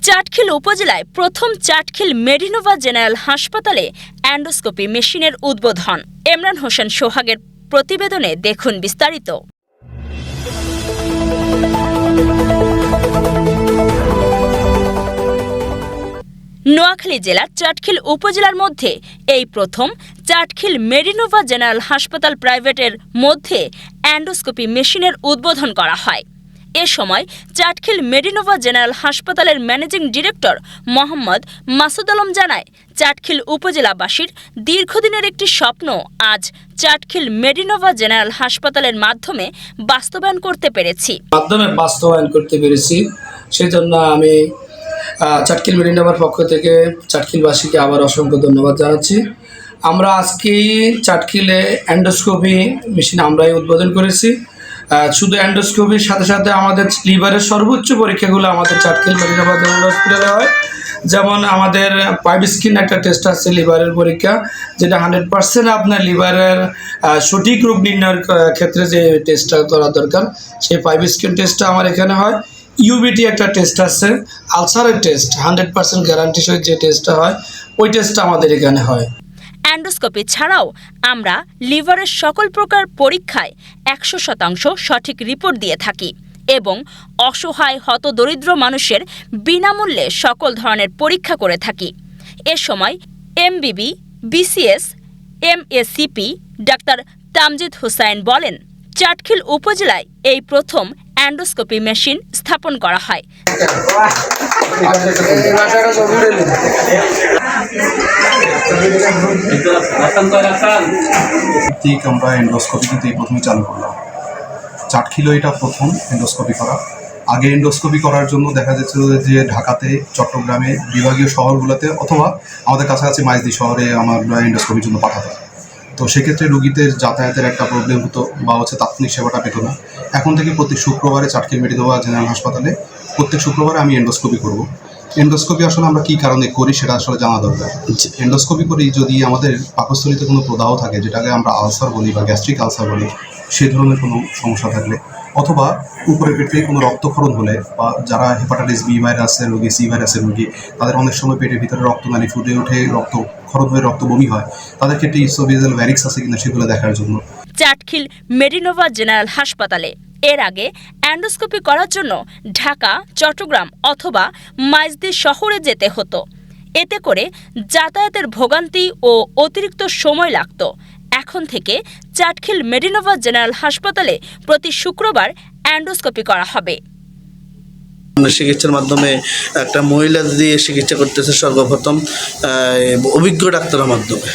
চাটখিল উপজেলায় প্রথম চাটখিল মেডিনোভা জেনারেল হাসপাতালে অ্যান্ডোস্কোপি মেশিনের উদ্বোধন। ইমরান হোসেন সোহাগের প্রতিবেদনে দেখুন বিস্তারিত। নোয়াখালী জেলার চাটখিল উপজেলার মধ্যে এই প্রথম চাটখিল মেডিনোভা জেনারেল হাসপাতাল প্রাইভেটের মধ্যে অ্যান্ডোস্কোপি মেশিনের উদ্বোধন করা হয়। এ সময় চাটখিল মেডিনোভা জেনারেল হাসপাতালের managing director Mohammad Masud Alam জানায়, চাটখিল উপজেলাবাসীর দীর্ঘদিনের একটি স্বপ্ন আজ চাটখিল মেডিনোভা জেনারেল হাসপাতালের মাধ্যমে বাস্তবায়ন করতে পেরেছি। সেজন্য আমি চাটখিল মেডিনোভার পক্ষ থেকে চাটখিলবাসীকে আবার অসংখ্য ধন্যবাদ জানাচ্ছি। আমরা আজকে চাটখিলে অ্যান্ডোস্কোপি মেশিন আমরাই উদ্বোধন করেছি। শুধু অ্যান্ডোস্কোপির সাথে সাথে আমাদের লিভারের সর্বোচ্চ পরীক্ষাগুলো আমাদের চাটখিল মেডিনোভা জেনারেল হসপিটালে হয়। যেমন আমাদের পাইপ স্কিন একটা টেস্ট আছে লিভারের পরীক্ষা, যেটা 100% আপনার লিভারের সঠিক রোগ নির্ণয়ের ক্ষেত্রে যে টেস্টটা করা দরকার, সেই পাইপ স্কিন টেস্টটা আমার এখানে হয়। ইউবিটি একটা টেস্ট আছে, আলসারের টেস্ট 100% গ্যারান্টি সহ যে টেস্টটা হয়, ওই টেস্টটা আমাদের এখানে হয়। অ্যান্ডোস্কোপি ছাড়াও আমরা লিভারের সকল প্রকার পরীক্ষায় 100% সঠিক রিপোর্ট দিয়ে থাকি এবং অসহায় হতদরিদ্র মানুষের বিনামূল্যে সকল ধরনের পরীক্ষা করে থাকি। এ সময় MBB, BCS, MACP doctor Tamjid Hussain বলেন, চাটখিল উপজেলায় এই প্রথম অ্যান্ডোস্কোপি মেশিন স্থাপন করা হয়। আমরা এন্ডোস্কোপি কিন্তু এই প্রথমে চালু করলাম। চাটখিলও এটা প্রথম এন্ডোস্কোপি করা। আগে এন্ডোস্কোপি করার জন্য দেখা যাচ্ছিল যে ঢাকাতে, চট্টগ্রামে, বিভাগীয় শহরগুলোতে অথবা আমাদের কাছাকাছি মাইজদি শহরে আমরা এন্ডোস্কোপির জন্য পাঠাতাম। তো সেক্ষেত্রে রোগীদের যাতায়াতের একটা প্রবলেম হতো বা তাৎক্ষণিক সেবাটা পেত না। এখন থেকে প্রত্যেক শুক্রবারে চাটখিল মেডিনোভা জেনারেল হাসপাতালে প্রত্যেক শুক্রবারে আমি এন্ডোস্কোপি করব। এন্ডোস্কোপি আসলে আমরা কী কারণে করি সেটা আসলে জানা দরকার। এন্ডোস্কোপি করি যদি আমাদের পাকস্থলীতে কোনো প্রদাহ থাকে, যেটাকে আমরা আলসার বলি বা গ্যাস্ট্রিক আলসার বলি, সেই ধরনের কোনো সমস্যা থাকলে, অথবা উপরে পেটে কোনো রক্তক্ষরণ হলে, বা যারা হেপাটাইটিস বি ভাইরাসের রোগী, সি ভাইরাসের রোগী, তাদের অনেক সময় পেটের ভিতরে রক্তনালী ফুটে ওঠে, রক্তক্ষরণ হয়ে রক্ত বমি হয়, তাদের ক্ষেত্রে ইসোফেজিয়াল ভ্যারিক্স আছে কিনা সেগুলো দেখার জন্য। চাটখিল মেডিনোভা জেনারেল হাসপাতালে এর আগে অ্যান্ডোস্কোপি করার জন্য ঢাকা, চট্টগ্রাম অথবা মাইজদি শহরে যেতে হতো। এতে করে যাতায়াতের ভোগান্তি ও অতিরিক্ত সময় লাগত। এখন থেকে চাটখিল মেডিনোভা জেনারেল হাসপাতালে প্রতি শুক্রবার অ্যান্ডোস্কোপি করা হবে। চিকিৎসার মাধ্যমে একটা মহিলা দিয়ে চিকিৎসা করতেছে সর্বপ্রথম অভিজ্ঞ ডাক্তারের মাধ্যমে।